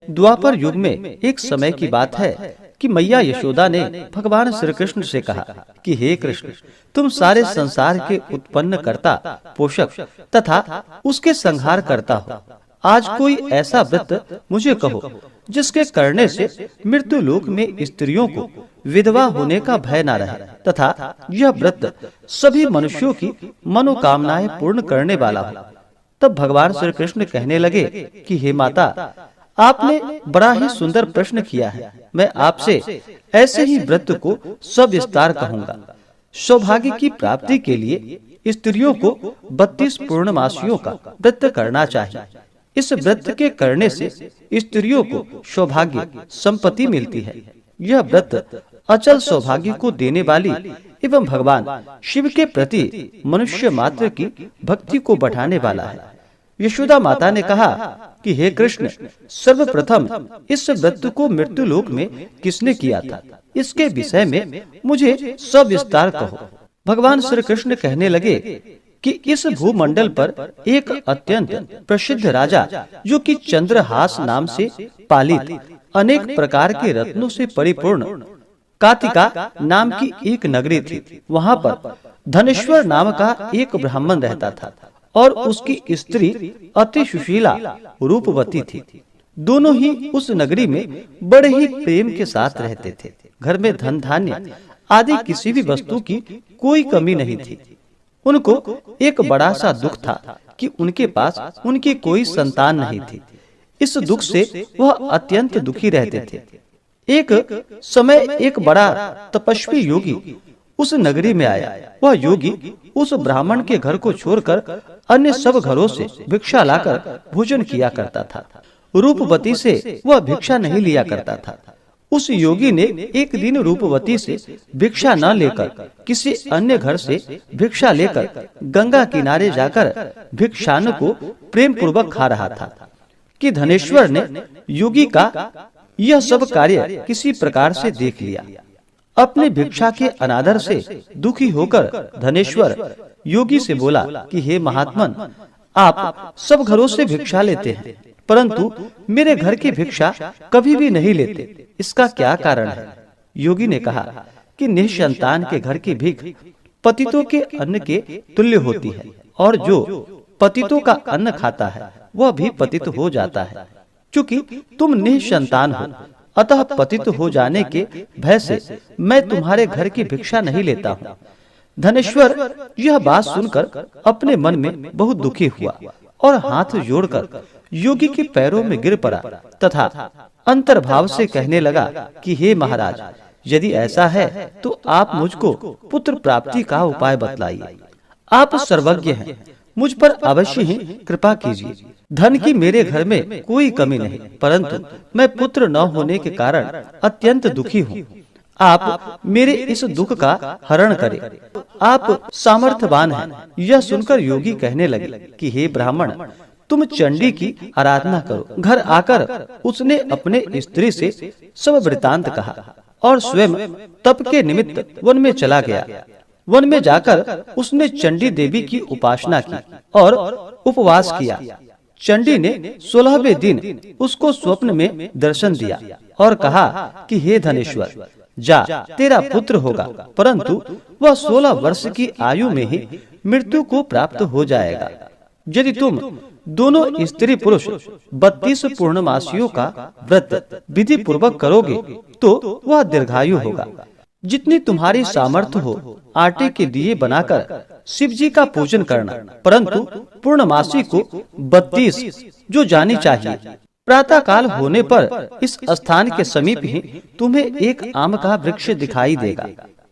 द्वापर युग में एक समय की बात है कि मैया यशोदा ने भगवान श्री कृष्ण से कहा कि हे कृष्ण, तुम सारे संसार के उत्पन्न करता, पोषक तथा उसके संहार करता हो। आज कोई ऐसा व्रत मुझे कहो जिसके करने से मृत्यु लोक में स्त्रियों को विधवा होने का भय न रहे तथा यह व्रत सभी मनुष्यों की मनोकामनाएं पूर्ण करने वाला हो। तब भगवान श्री कृष्ण कहने लगे कि हे माता, आपने बड़ा ही सुंदर प्रश्न किया है। मैं आपसे ऐसे ही व्रत को सविस्तार कहूंगा। सौभाग्य की प्राप्ति के लिए स्त्रियों को 32 पूर्णमासियों का व्रत करना चाहिए। इस व्रत के करने से स्त्रियों को सौभाग्य संपत्ति मिलती है। यह व्रत अचल सौभाग्य को देने वाली एवं भगवान शिव के प्रति मनुष्य मात्र की भक्ति को बढ़ाने वाला है। यशोदा माता ने कहा कि हे कृष्ण, सर्वप्रथम इस व्रत को मृत्यु लोक में किसने किया था, इसके विषय में मुझे सविस्तार कहो। भगवान श्री कृष्ण कहने लगे कि इस भूमंडल पर एक अत्यंत प्रसिद्ध राजा, जो कि चंद्रहास नाम से पालित अनेक प्रकार के रत्नों से परिपूर्ण कातिका नाम की एक नगरी थी। वहाँ पर धनेश्वर नाम का एक ब्राह्मण रहता था और उसकी स्त्री अति सुशीला रूपवती थी। दोनों ही उस नगरी में बड़े ही प्रेम के साथ रहते थे। घर में धन धान्य आदि किसी भी वस्तु की कोई कमी नहीं थी। उनको एक बड़ा सा दुख था कि उनके पास उनकी कोई संतान नहीं थी। इस दुख से वह अत्यंत दुखी रहते थे। एक समय एक बड़ा तपस्वी योगी उस नगरी में आया। वह योगी उस ब्राह्मण के घर को छोड़कर अन्य सब घरों से भिक्षा लाकर भोजन किया करता था। रूपवती से वह भिक्षा नहीं लिया करता था। उस योगी ने एक दिन रूपवती से भिक्षा न लेकर किसी अन्य घर से भिक्षा लेकर गंगा किनारे जाकर भिक्षान्न को प्रेम पूर्वक खा रहा था कि धनेश्वर ने योगी का यह सब कार्य किसी प्रकार से देख लिया। अपने भिक्षा के अनादर से दुखी होकर धनेश्वर योगी से बोला कि हे महात्मन, आप सब घरों से भिक्षा लेते हैं, परंतु मेरे घर की भिक्षा कभी भी नहीं लेते। इसका क्या कारण है? योगी ने कहा कि निसंतान के घर की भीख पतितों के अन्न के तुल्य होती है, और जो पतितों का अन्न खाता है वह भी पतित हो जाता है। क्योंकि तुम निसंतान हो, अतः पतित हो जाने के भय से मैं तुम्हारे घर की भिक्षा नहीं लेता हूँ। धनेश्वर यह बात सुनकर अपने मन में बहुत दुखी हुआ और हाथ जोड़कर योगी के पैरों में गिर पड़ा तथा अंतर्भाव से कहने लगा कि हे महाराज, यदि ऐसा है तो आप मुझको पुत्र प्राप्ति का उपाय बतलाइए। आप सर्वज्ञ हैं, मुझ पर अवश्य ही कृपा कीजिए। धन की मेरे घर में कोई कमी नहीं, परंतु मैं पुत्र न होने के कारण अत्यंत दुखी हूँ। आप मेरे इस दुख का हरण करें। आप सामर्थ्यवान हैं। यह सुनकर योगी कहने लगे कि हे ब्राह्मण, तुम चंडी की आराधना करो। घर आकर उसने अपने स्त्री से सब वृतांत कहा और स्वयं तप के निमित्त वन में चला गया। वन में जाकर उसने चंडी देवी की उपासना की और उपवास किया। चंडी ने 16वें दिन उसको स्वप्न में दर्शन दिया और कहा कि हे धनेश्वर, जा, तेरा पुत्र होगा, परंतु वह 16 वर्ष की आयु में ही मृत्यु को प्राप्त हो जाएगा। यदि तुम दोनों स्त्री पुरुष 32 पूर्णमासियों का व्रत विधि पूर्वक करोगे तो वह दीर्घायु होगा। जितनी तुम्हारी सामर्थ्य हो, आटे के दिए बनाकर शिव जी का पूजन करना, परंतु पूर्णमासी को 32 जो जानी चाहिए। प्रातः काल होने पर इस स्थान के समीप ही तुम्हें एक आम का वृक्ष दिखाई देगा।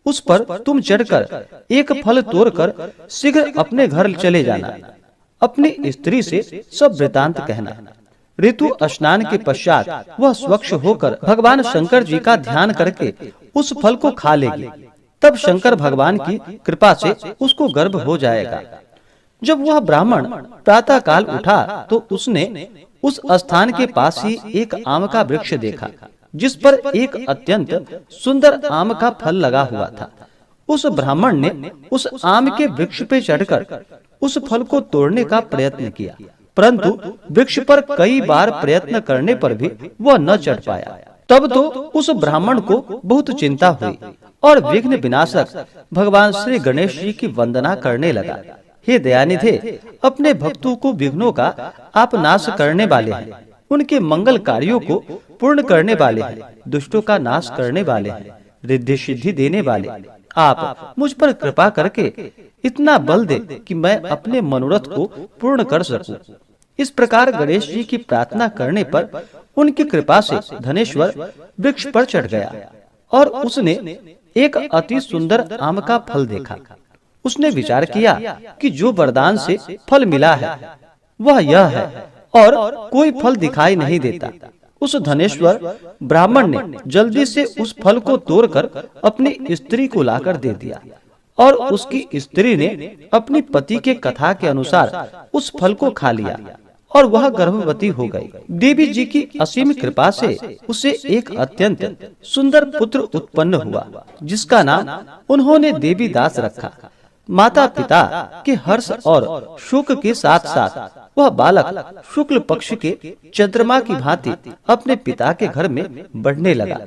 उस पर तुम चढ़कर एक फल तोड़कर शीघ्र अपने घर चले जाना। अपनी स्त्री से सब वृतांत कहना। ऋतु स्नान के पश्चात वह स्वच्छ होकर भगवान शंकर जी का ध्यान करके उस फल को खा लेगी। तब शंकर भगवान की कृपा से उसको गर्भ हो जाएगा। जब वह ब्राह्मण प्रातः काल उठा तो उसने उस स्थान के पास ही एक आम का वृक्ष देखा, जिस पर एक अत्यंत सुंदर आम का फल लगा हुआ था। उस ब्राह्मण ने उस आम के वृक्ष पे चढ़कर उस फल को तोड़ने का प्रयत्न किया, परंतु वृक्ष पर कई बार प्रयत्न करने पर भी वह न चढ़ पाया। तब तो उस ब्राह्मण को बहुत चिंता हुई और विघ्न विनाशक भगवान श्री गणेश जी की वंदना करने लगा। हे दयानिधे, अपने भक्तों को विघ्नों का आप नाश करने वाले हैं, उनके मंगल कार्यों को पूर्ण करने वाले हैं, दुष्टों का नाश करने वाले हैं, रिद्धि सिद्धि देने वाले। आप मुझ पर कृपा करके इतना बल दे कि मैं अपने मनोरथ को पूर्ण कर सकूं। इस प्रकार गणेश जी की प्रार्थना करने पर उनकी कृपा से धनेश्वर वृक्ष पर चढ़ गया और उसने एक अति सुंदर आम का फल देखा। उसने विचार किया कि जो वरदान से फल मिला है वह यह है और कोई फल दिखाई नहीं देता। उस धनेश्वर ब्राह्मण ने जल्दी से उस फल को तोड़कर अपनी स्त्री को लाकर दे दिया और उसकी स्त्री ने अपनी पति के कथा के अनुसार उस फल को खा लिया और वह गर्भवती हो गई। देवी जी की असीम कृपा से उसे एक अत्यंत सुंदर पुत्र उत्पन्न हुआ, जिसका नाम उन्होंने देवी दास रखा। माता पिता के हर्ष और शोक के साथ साथ वह बालक शुक्ल पक्ष के चंद्रमा की भांति अपने पिता के घर में बढ़ने लगा।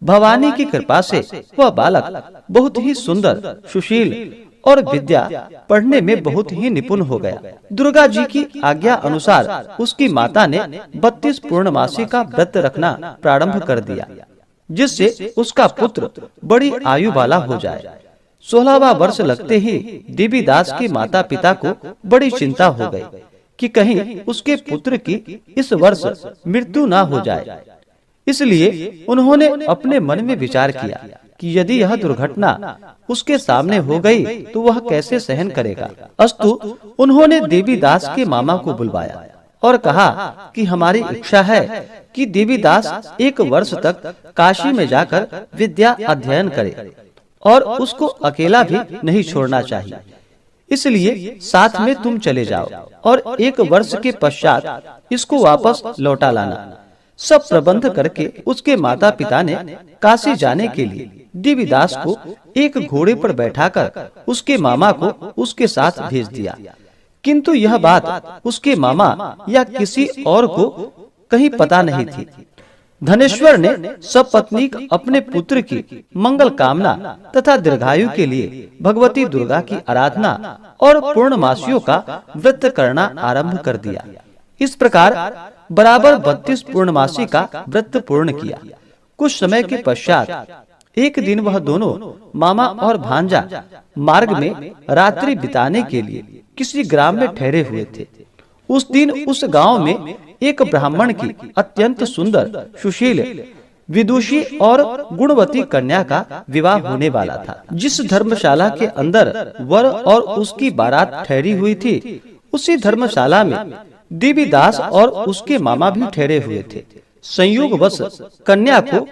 भवानी की कृपा से वह बालक बहुत ही सुंदर, सुशील और विद्या पढ़ने में बहुत ही निपुण हो गया। दुर्गा जी की आज्ञा अनुसार उसकी माता ने 32 पूर्णमासी का व्रत रखना प्रारंभ कर दिया, जिससे उसका पुत्र बड़ी आयु वाला हो जाए। 16वां वर्ष लगते ही देवीदास के माता पिता को बड़ी चिंता हो गई कि कहीं उसके पुत्र की इस वर्ष मृत्यु ना हो जाए। इसलिए उन्होंने अपने मन में विचार किया कि यदि यह दुर्घटना उसके सामने हो गई तो वह कैसे सहन करेगा। अस्तु उन्होंने देवीदास के मामा को बुलवाया और कहा कि हमारी इच्छा है कि देवीदास 1 वर्ष तक काशी में जाकर विद्या अध्ययन करे और उसको अकेला भी नहीं छोड़ना चाहिए। इसलिए साथ में तुम चले जाओ और 1 वर्ष के पश्चात इसको वापस लौटा लाना। सब प्रबंध करके उसके माता पिता ने काशी जाने के लिए देवीदास को एक घोड़े पर बैठाकर उसके मामा को उसके साथ भेज दिया। किंतु यह बात उसके मामा या किसी और को कहीं पता नहीं थी। धनेश्वर ने सपत्नीक अपने पुत्र की मंगल कामना तथा दीर्घायु के लिए भगवती दुर्गा की आराधना और पूर्णमासियों का व्रत करना आरंभ कर दिया। इस प्रकार बराबर 32 पूर्णमासी का व्रत पूर्ण किया। कुछ समय के पश्चात एक दिन वह दोनों मामा और भांजा मार्ग में रात्रि बिताने के लिए किसी ग्राम में ठहरे हुए थे। उस दिन उस गांव में एक ब्राह्मण की अत्यंत सुंदर, सुशील, विदुषी और गुणवती कन्या का विवाह होने वाला था। जिस धर्मशाला के अंदर वर और उसकी बारात ठहरी हुई थी, उसी धर्मशाला में देवीदास और उसके मामा भी ठहरे हुए थे। संयोगवश कन्या को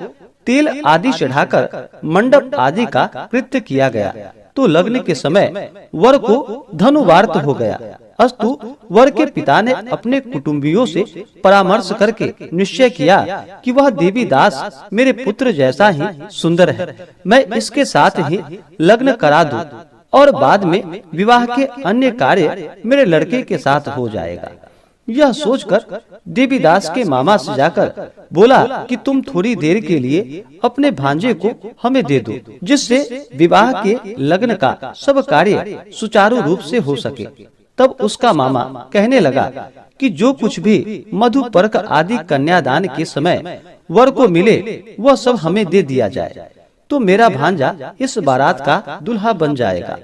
तेल आदि चढ़ाकर मंडप आदि का कृत्य किया गया तो लगने के समय वर को धनुवार्त हो गया। अस्तु वर के पिता ने अपने कुटुंबियों से परामर्श करके निश्चय किया कि वह देवीदास मेरे पुत्र जैसा ही सुंदर है, मैं इसके साथ ही लग्न करा दूं और बाद में विवाह के अन्य कार्य मेरे लड़के के साथ हो जाएगा। यह सोचकर देवीदास के मामा से जाकर बोला कि तुम थोड़ी देर के लिए अपने भांजे को हमें दे दो, जिससे विवाह के लग्न का सब कार्य सुचारू रूप से हो सके। तब उसका मामा कहने लगा कि जो कुछ भी मधुपर्क आदि कन्यादान के समय वर को मिले वह सब हमें दे दिया जाए, तो मेरा भांजा इस बारात का दुल्हा बन जाएगा।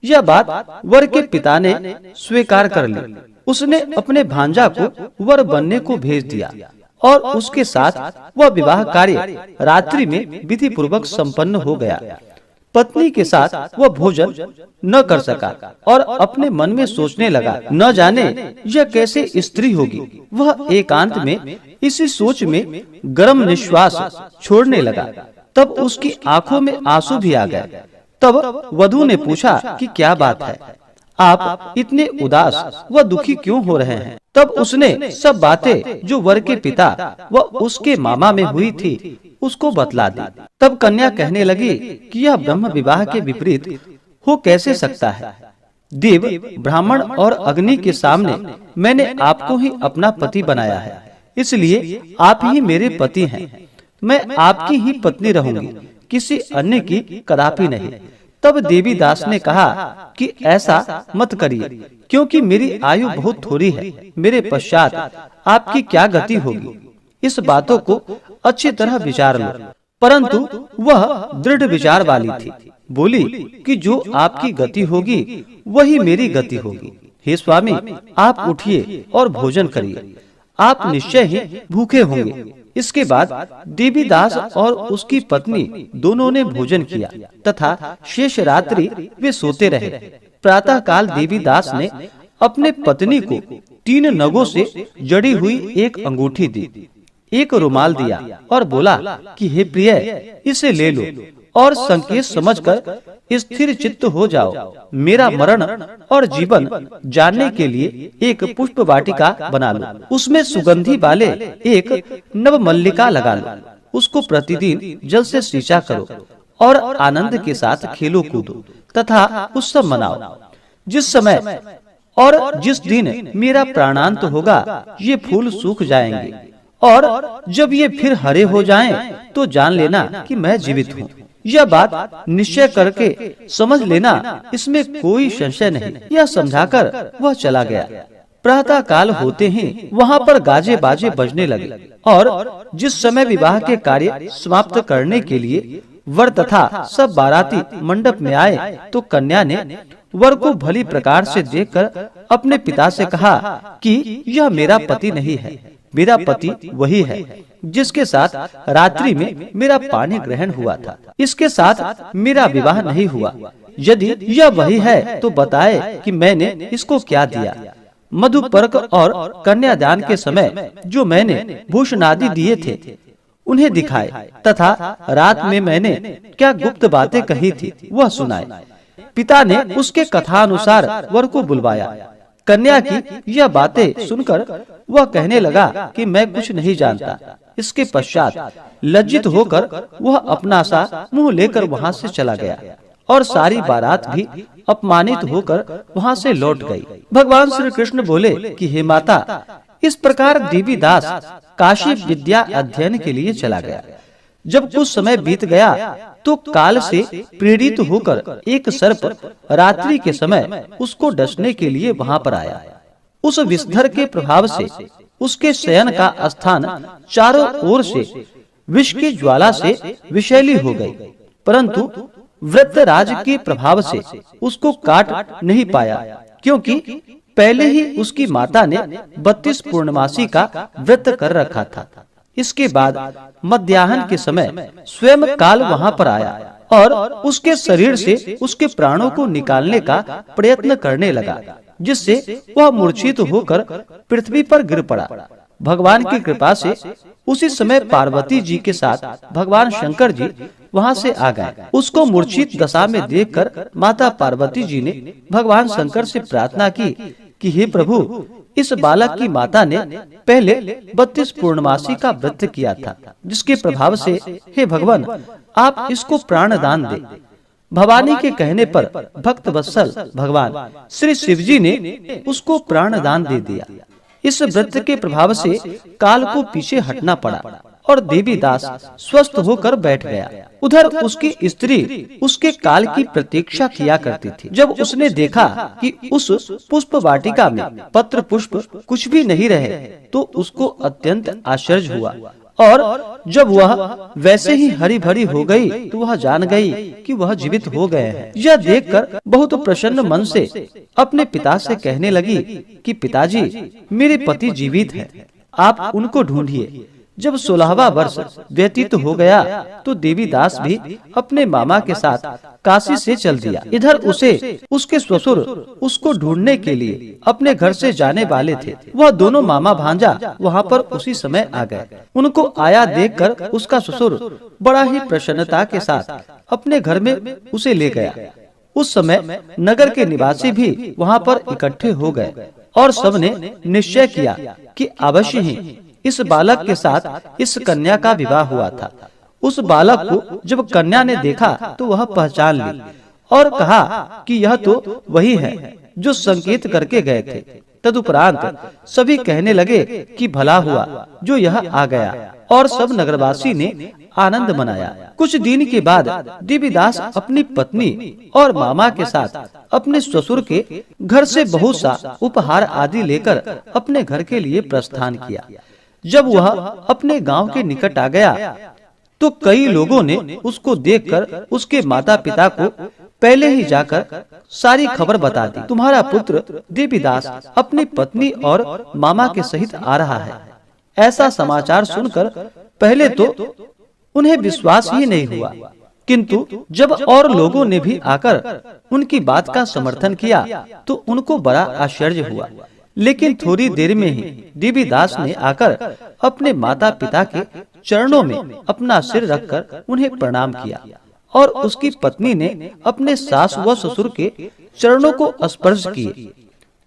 यह बात वर के पिता ने स्वीकार कर ली। उसने अपने भांजा को वर बनने को भेज दिया और उसके साथ वह विवाह कार्य रात्रि में विधि पूर्वक संपन्न हो गया। पत्नी के साथ वह भोजन न कर सका और अपने मन में सोचने लगा, न जाने यह कैसे स्त्री होगी। वह एकांत में इसी सोच में गर्म निश्वास छोड़ने लगा। तब उसकी आंखों में आंसू भी आ गए। तब वधू ने पूछा कि क्या बात है, आप इतने उदास व दुखी क्यों हो रहे हैं। तब उसने सब बातें जो वर के पिता व उसके मामा में हुई थी उसको बतला दी। तब कन्या कहने लगी कि यह ब्रह्म विवाह के विपरीत हो कैसे सकता है। देव, ब्राह्मण और अग्नि के सामने मैंने आपको ही अपना पति बनाया है, इसलिए आप ही मेरे पति हैं। मैं आपकी ही पत्नी रहूंगी, किसी अन्य की कदापि नहीं। तब देवीदास ने कहा कि ऐसा मत करिए, क्योंकि मेरी आयु बहुत थोड़ी है। मेरे पश्चात आपकी क्या गति होगी, इस बातों को अच्छी तरह विचार लो। परंतु वह दृढ़ विचार वाली थी। बोली कि जो आपकी गति होगी वही मेरी गति होगी। हे स्वामी, आप उठिए और भोजन करिए, आप निश्चय ही भूखे होंगे। इसके बाद देवीदास और उसकी पत्नी दोनों ने भोजन किया तथा शेष रात्रि वे सोते रहे। प्रातः काल देवीदास ने अपने पत्नी को 3 नगों से जड़ी हुई एक अंगूठी दी, एक रुमाल दिया और बोला कि हे प्रिय, इसे ले लो और संकेत समझकर स्थिर चित्त हो जाओ। मेरा मरण और जीवन जानने के लिए एक पुष्प वाटिका बना लो, उसमें सुगंधी वाले एक नव मल्लिका लगा लो, उसको प्रतिदिन जल से सींचा करो और आनंद के साथ खेलो कूदो तथा उत्सव मनाओ। जिस समय और जिस दिन मेरा प्राणांत होगा, ये फूल सूख जाएंगे और जब ये फिर हरे हो जाएं, तो जान लेना कि मैं जीवित हूँ। यह बात निश्चय करके समझ लेना, इसमें कोई संशय नहीं। यह समझाकर वह चला गया। प्रातः काल होते ही वहाँ पर गाजे बाजे बजने लगे और जिस समय विवाह के कार्य समाप्त करने के लिए वर तथा सब बाराती मंडप में आए, तो कन्या ने वर को भली प्रकार से देखकर अपने पिता से कहा कि यह मेरा पति नहीं है, मेरा पति वही है जिसके साथ रात्रि में मेरा पानी ग्रहण हुआ था। इसके साथ मेरा विवाह नहीं हुआ। यदि यह वही है तो बताए कि मैंने इसको क्या दिया। मधुपर्क और कन्यादान के समय जो मैंने भूषण आदि दिए थे उन्हें दिखाए तथा रात में मैंने क्या गुप्त बातें कही थी वह सुनाए। पिता ने उसके कथानुसार वर को बुलवाया। कन्या की यह बातें सुनकर वह कहने लगा कि मैं कुछ नहीं जानता। इसके पश्चात लज्जित होकर वह अपना सा मुंह लेकर वहाँ से चला गया और सारी बारात भी अपमानित होकर वहाँ से लौट गई। भगवान श्री कृष्ण बोले कि हे माता, इस प्रकार देवीदास काशी विद्या अध्ययन के लिए चला गया। जब कुछ समय बीत गया तो काल से प्रेरित होकर एक सर्प रात्रि के समय उसको डसने के लिए वहाँ पर आया। उस विषधर के प्रभाव से उसके शयन का स्थान चारों ओर से विष की ज्वाला से विषैली हो गई, परंतु वृत्रराज के प्रभाव से उसको काट नहीं पाया, क्योंकि पहले ही उसकी माता ने 32 पूर्णमासी का व्रत कर रखा था। इसके बाद मध्याह्न के समय स्वयं काल वहाँ पर आया और उसके शरीर से उसके प्राणों को निकालने का प्रयत्न करने लगा, जिससे वह मूर्छित होकर पृथ्वी पर गिर पड़ा। भगवान की कृपा से उसी समय पार्वती जी के साथ भगवान शंकर जी वहाँ से आ गए। उसको मूर्छित दशा में देखकर माता पार्वती जी ने भगवान शंकर से प्रार्थना की कि हे प्रभु, इस बालक की माता ने पहले 32 पूर्णमासी का व्रत किया था, जिसके प्रभाव से हे भगवान आप इसको प्राण दान दे। भवानी के कहने पर भक्त वत्सल भगवान श्री शिवजी ने उसको प्राण दान दे दिया। इस व्रत के प्रभाव से काल को पीछे हटना पड़ा और देवीदास स्वस्थ होकर बैठ गया। उधर उसकी स्त्री उसके काल की प्रतीक्षा किया करती थी। जब उसने देखा कि उस पुष्प वाटिका में पत्र पुष्प कुछ भी नहीं रहे, तो उसको अत्यंत आश्चर्य हुआ और जब वह वैसे ही हरी भरी हो गई तो वह जान गई कि वह जीवित हो गए हैं। यह देखकर बहुत प्रसन्न मन से अपने पिता से कहने लगी कि पिताजी, मेरे पति जीवित हैं, आप उनको ढूंढिए। जब 16वां वर्ष व्यतीत हो गया तो देवीदास भी अपने मामा के साथ काशी से चल दिया। इधर उसे उसके ससुर उसको ढूंढने के लिए अपने घर से जाने वाले थे। वह दोनों मामा भांजा वहाँ पर उसी समय आ गए। उनको आया देखकर उसका ससुर बड़ा ही प्रसन्नता के साथ अपने घर में उसे ले गया। उस समय नगर के निवासी भी वहाँ पर इकट्ठे हो गए और सबने निश्चय किया कि अवश्य ही इस बालक के साथ इस कन्या का विवाह हुआ था। उस बालक को जब कन्या ने देखा तो वह पहचान ली और कहा कि यह तो वही है जो संकेत करके गए थे। तदुपरांत सभी कहने लगे कि भला हुआ जो यह आ गया, और सब नगरवासी ने आनंद मनाया। कुछ दिन के बाद देवीदास अपनी पत्नी और मामा के साथ अपने ससुर के घर से बहुत सा उपहार आदि लेकर अपने घर के लिए प्रस्थान किया। जब वह अपने गांव के निकट आ गया तो कई लोगों ने उसको देखकर उसके माता पिता को पहले ही जाकर सारी खबर बता दी। तुम्हारा पुत्र देवीदास अपनी पत्नी और मामा के सहित आ रहा है। ऐसा समाचार सुनकर पहले तो उन्हें विश्वास ही नहीं हुआ, किंतु जब और लोगों ने भी आकर उनकी बात का समर्थन किया तो उनको बड़ा आश्चर्य हुआ। लेकिन थोड़ी देर में ही देवीदास ने आकर अपने माता पिता के चरणों में अपना सिर रखकर उन्हें प्रणाम किया, और उसकी पत्नी ने अपने सास व ससुर के चरणों को स्पर्श किए।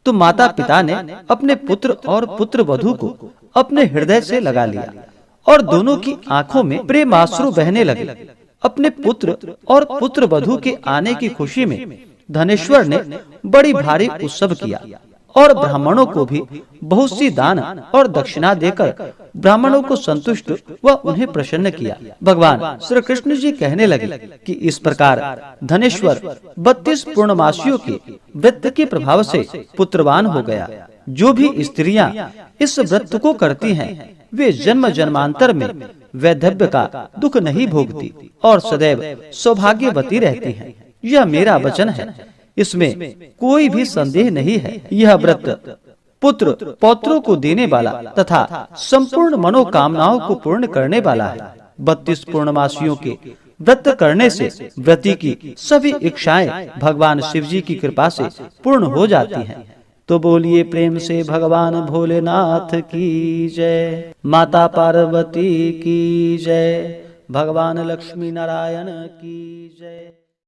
तो माता पिता ने अपने पुत्र और पुत्र वधू को अपने हृदय से लगा लिया, और दोनों की आंखों में प्रेमाश्रु बहने लगे। अपने पुत्र और पुत्र वधू के आने की खुशी में धनेश्वर ने बड़ी भारी उत्सव किया, और ब्राह्मणों को भी बहुत सी दान और दक्षिणा देकर ब्राह्मणों को संतुष्ट व उन्हें प्रसन्न किया। भगवान श्री कृष्ण जी कहने लगे कि इस प्रकार धनेश्वर 32 पूर्णमासियों के व्रत के प्रभाव से पुत्रवान हो गया। जो भी स्त्रियां इस व्रत को करती हैं वे जन्म जन्मांतर में वैधव्य का दुख नहीं भोगती और सदैव सौभाग्यवती रहती हैं। यह मेरा वचन है, इसमें कोई भी संदेह नहीं है। यह व्रत पुत्र पौत्रों को देने वाला तथा संपूर्ण मनोकामनाओं को पूर्ण करने वाला है। 32 पूर्णमासियों के व्रत करने से व्रती की सभी इच्छाएं भगवान शिव जी की कृपा से पूर्ण हो जाती हैं। तो बोलिए प्रेम से भगवान भोलेनाथ की जय, माता पार्वती की जय, भगवान लक्ष्मी नारायण की जय।